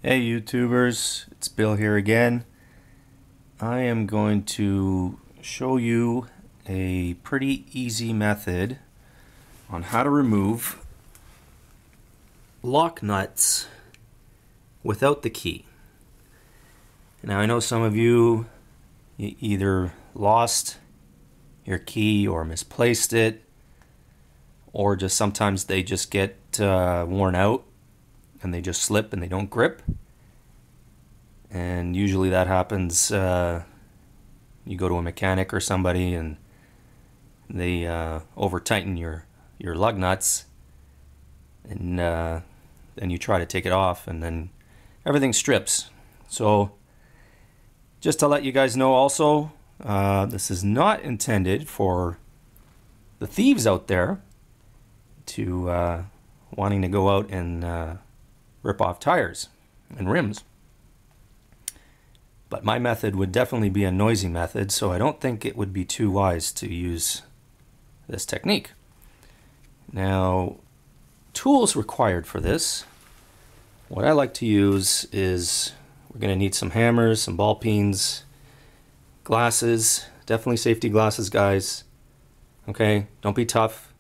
Hey YouTubers, it's Bill here again. I am going to show you a pretty easy method on how to remove lock nuts without the key. Now I know some of you either lost your key or misplaced it, or just sometimes they just get worn out and they just slip and they don't grip. And usually that happens, you go to a mechanic or somebody and they over tighten your lug nuts, and then you try to take it off and then everything strips. So just to let you guys know also, this is not intended for the thieves out there to wanting to go out and rip off tires and rims. But my method would definitely be a noisy method, so I don't think it would be too wise to use this technique. Now, tools required for this. What I like to use is, we're going to need some hammers, some ball peens, glasses, definitely safety glasses, guys. Okay, don't be tough.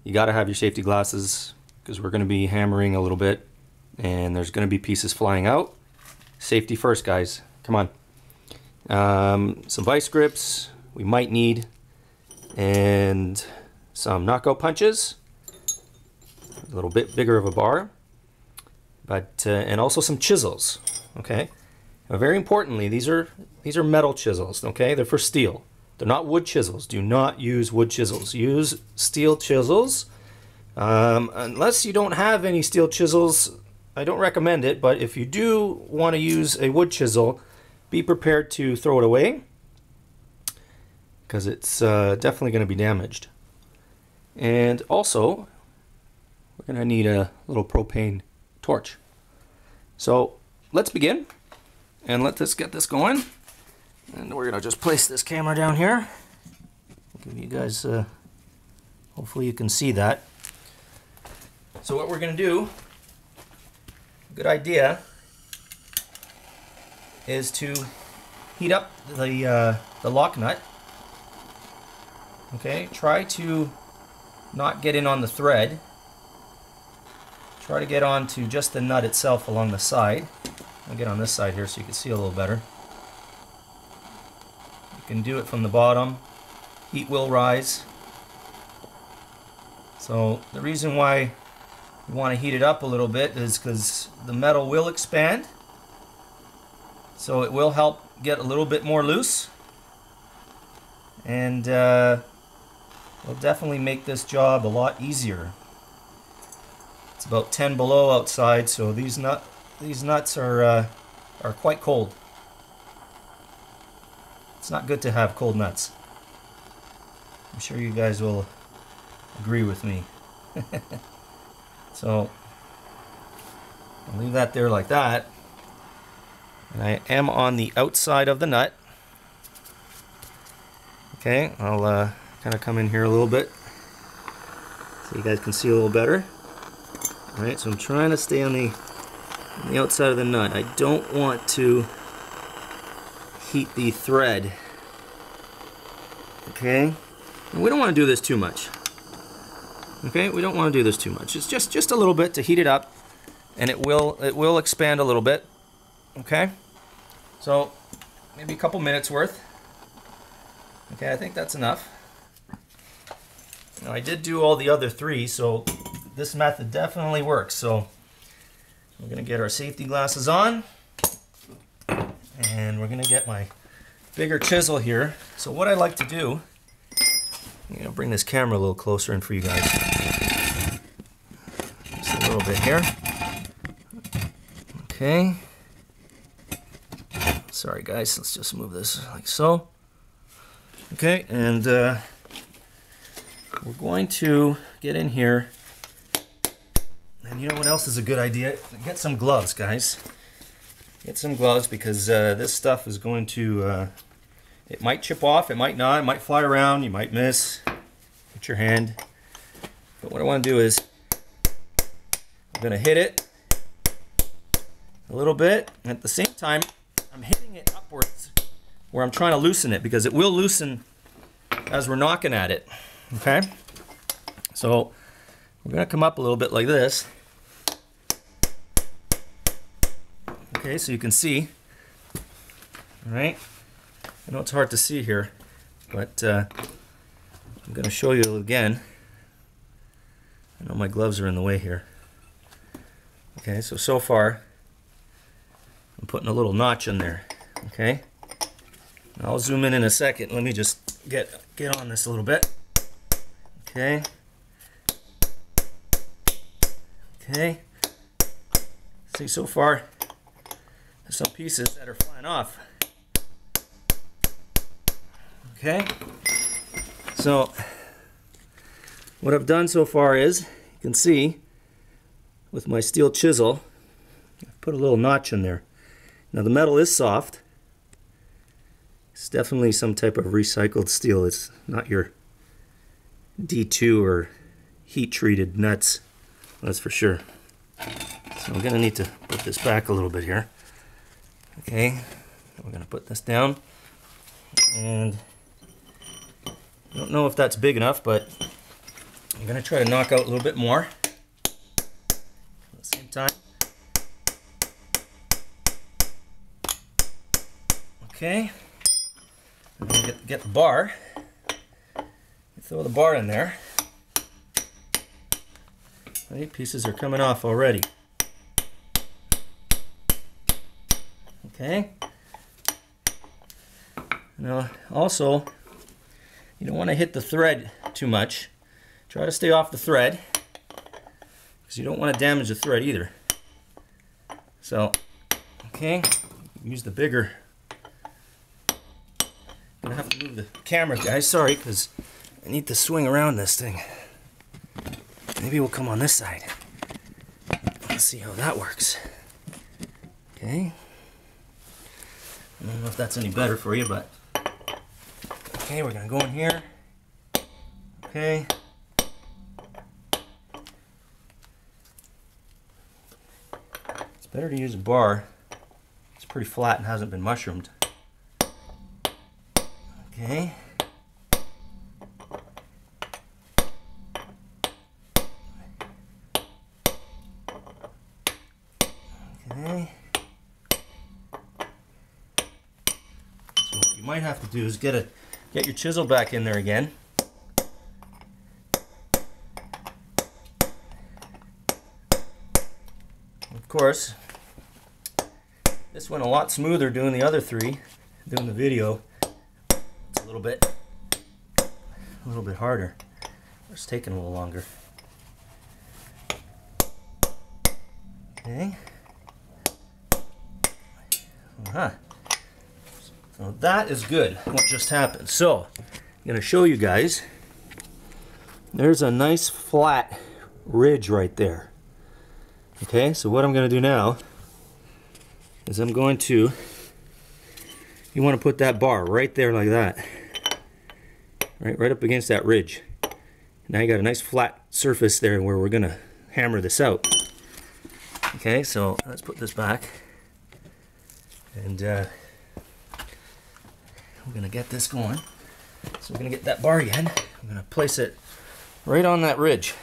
You got to have your safety glasses because we're going to be hammering a little bit and there's going to be pieces flying out. Safety first, guys. Come on. Some vice grips we might need, and some knockout punches, a little bit bigger of a bar, but and also some chisels. Okay. Now, very importantly, these are metal chisels. Okay, they're for steel. They're not wood chisels. Do not use wood chisels. Use steel chisels. Unless you don't have any steel chisels, I don't recommend it, but if you do want to use a wood chisel, be prepared to throw it away because it's definitely going to be damaged. And also, we're going to need a little propane torch. So let's begin and let us get this going. And we're going to just place this camera down here. I'll give you guys, hopefully you can see that. So what we're going to do, good idea, is to heat up the lock nut. Okay, try to not get in on the thread. Try to get onto just the nut itself along the side. I'll get on this side here so you can see a little better. You can do it from the bottom. Heat will rise. So the reason why you want to heat it up a little bit is because the metal will expand, so it will help get a little bit more loose, and will definitely make this job a lot easier. It's about 10 below outside, so these nuts are quite cold. It's not good to have cold nuts. I'm sure you guys will agree with me. So I'll leave that there like that. And I am on the outside of the nut. Okay, I'll kind of come in here a little bit so you guys can see a little better. Alright, so I'm trying to stay on the outside of the nut. I don't want to heat the thread. Okay, and we don't want to do this too much. Okay, we don't want to do this too much. It's just a little bit to heat it up, and it will expand a little bit. Okay, so maybe a couple minutes worth. Okay, I think that's enough. Now I did do all the other three, so this method definitely works. So we're gonna get our safety glasses on, and we're gonna get my bigger chisel here. So what I like to do, I'm gonna bring this camera a little closer in for you guys. Just a little bit here. Okay. Sorry guys, let's just move this like so. Okay, and we're going to get in here. And you know what else is a good idea? Get some gloves, guys. Get some gloves, because this stuff is going to, it might chip off, it might not, it might fly around, you might miss. Hit your hand. But what I want to do is, I'm going to hit it, a little bit. And at the same time, I'm hitting it upwards where I'm trying to loosen it, because it will loosen as we're knocking at it. Okay? So we're going to come up a little bit like this. Okay, so you can see. All right? I know it's hard to see here, but I'm going to show you again. I know my gloves are in the way here. Okay, so far I'm putting a little notch in there. Okay, I'll zoom in a second. Let me just get on this a little bit. Okay. Okay. See, so far there's some pieces that are flying off. Okay. So what I've done so far is, you can see with my steel chisel, I've put a little notch in there. Now the metal is soft. It's definitely some type of recycled steel. It's not your D2 or heat treated nuts, that's for sure. So I'm gonna need to put this back a little bit here. Okay, we're gonna put this down, and I don't know if that's big enough, but I'm gonna try to knock out a little bit more at the same time. Okay, I'm gonna get the bar. Throw the bar in there. Right, pieces are coming off already. Okay. Now, also, you don't want to hit the thread too much. Try to stay off the thread, because you don't want to damage the thread either. So, okay, use the bigger. I'm gonna have to move the camera, guys. Sorry, because I need to swing around this thing. Maybe we'll come on this side. Let's see how that works. Okay. I don't know if that's any better for you, but okay, we're gonna go in here. Okay. It's better to use a bar. It's pretty flat and hasn't been mushroomed. Okay. Okay. So what you might have to do is get your chisel back in there again. Of course, this went a lot smoother doing the other three, doing the video. It's a little bit harder. It's taking a little longer. Okay. So that is good, what just happened. So, I'm going to show you guys. There's a nice flat ridge right there. Okay, so what I'm going to do now is I'm going to, you want to put that bar right there like that. Right up against that ridge. Now you got a nice flat surface there where we're going to hammer this out. Okay, so let's put this back. And we're going to get this going. So we're going to get that bar again. I'm going to place it right on that ridge.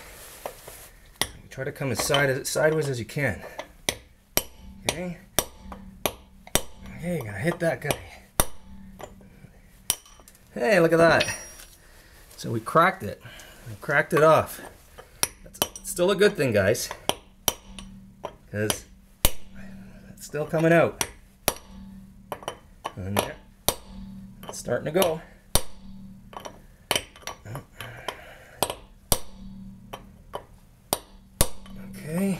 Try to come as sideways as you can. Okay. Okay, you're going to hit that guy. Hey, look at that. So we cracked it. We cracked it off. That's still a good thing, guys, because it's still coming out. And there, it's starting to go. Okay.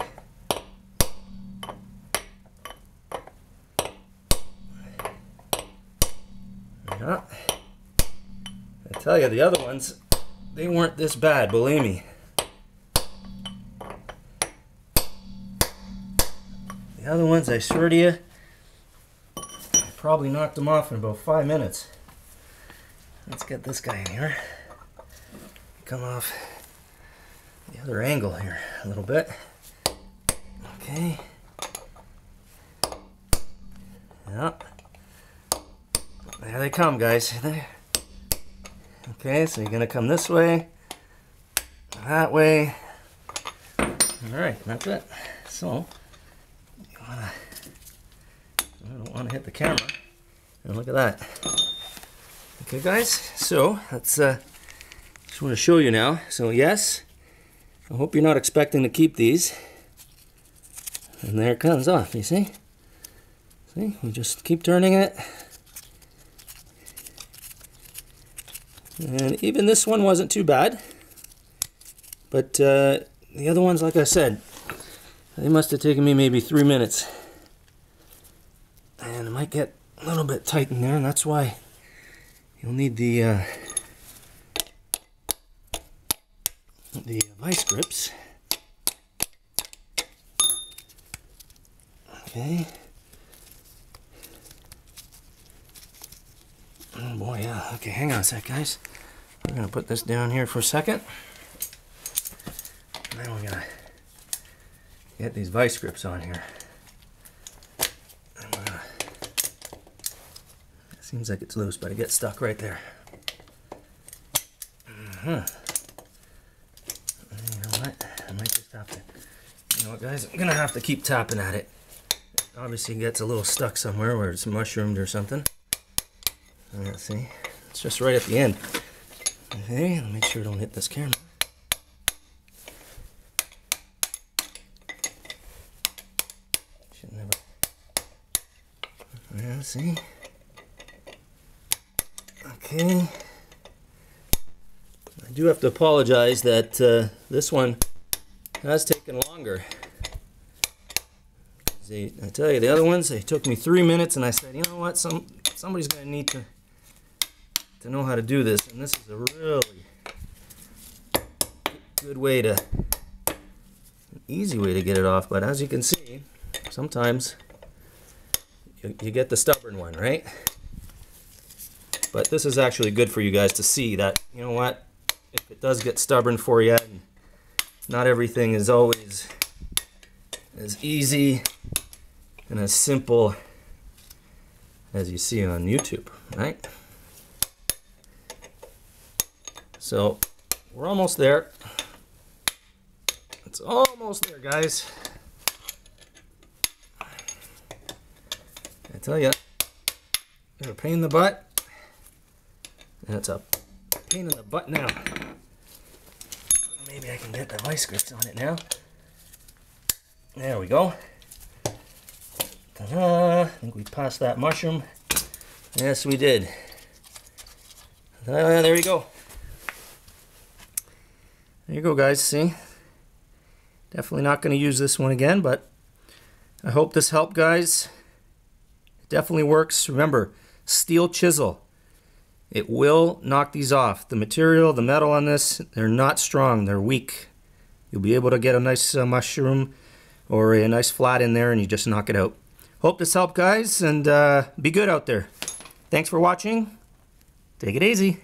Yeah. I tell you, the other ones, they weren't this bad, believe me. The other ones, I swear to you, I probably knocked them off in about 5 minutes. Let's get this guy in here. Come off the other angle here a little bit. Okay. they come, guys. Okay, so you're gonna come this way, that way. All right, that's it. So, I don't want to hit the camera. And look at that. Okay, guys. So let's just want to show you now. So yes, I hope you're not expecting to keep these. And there it comes off. You see? See? We just keep turning it. And even this one wasn't too bad. But the other ones, like I said, they must have taken me maybe 3 minutes. And it might get a little bit tight in there, and that's why you'll need the vice grips. Okay. Oh boy, yeah. Okay, hang on a sec, guys. We're gonna put this down here for a second. And then we're gonna get these vice grips on here. It seems like it's loose, but it gets stuck right there. You know what? I might just have to. You know what, guys? I'm gonna have to keep tapping at it. Obviously, it gets a little stuck somewhere where it's mushroomed or something. Let's see. It's just right at the end. Okay, I'll make sure I don't hit this camera. Should never. Yeah, see. Okay. I do have to apologize that this one has taken longer. I tell you, the other ones, they took me 3 minutes, and I said, you know what, somebody's going to need to know how to do this, and this is a really good way to, an easy way to get it off. But as you can see, sometimes you get the stubborn one, right? But this is actually good for you guys to see that, you know what, if it does get stubborn for you, and not everything is always as easy and as simple as you see on YouTube, right? So we're almost there. It's almost there, guys. I tell you, it's a pain in the butt. And it's a pain in the butt now. Maybe I can get the vice grips on it now. There we go. Ta-da! I think we passed that mushroom. Yes, we did. There you go. There you go, guys. See? Definitely not going to use this one again, but I hope this helped, guys. It definitely works. Remember, steel chisel. It will knock these off. The material, the metal on this, they're not strong. They're weak. You'll be able to get a nice mushroom or a nice flat in there, and you just knock it out. Hope this helped, guys, and be good out there. Thanks for watching. Take it easy.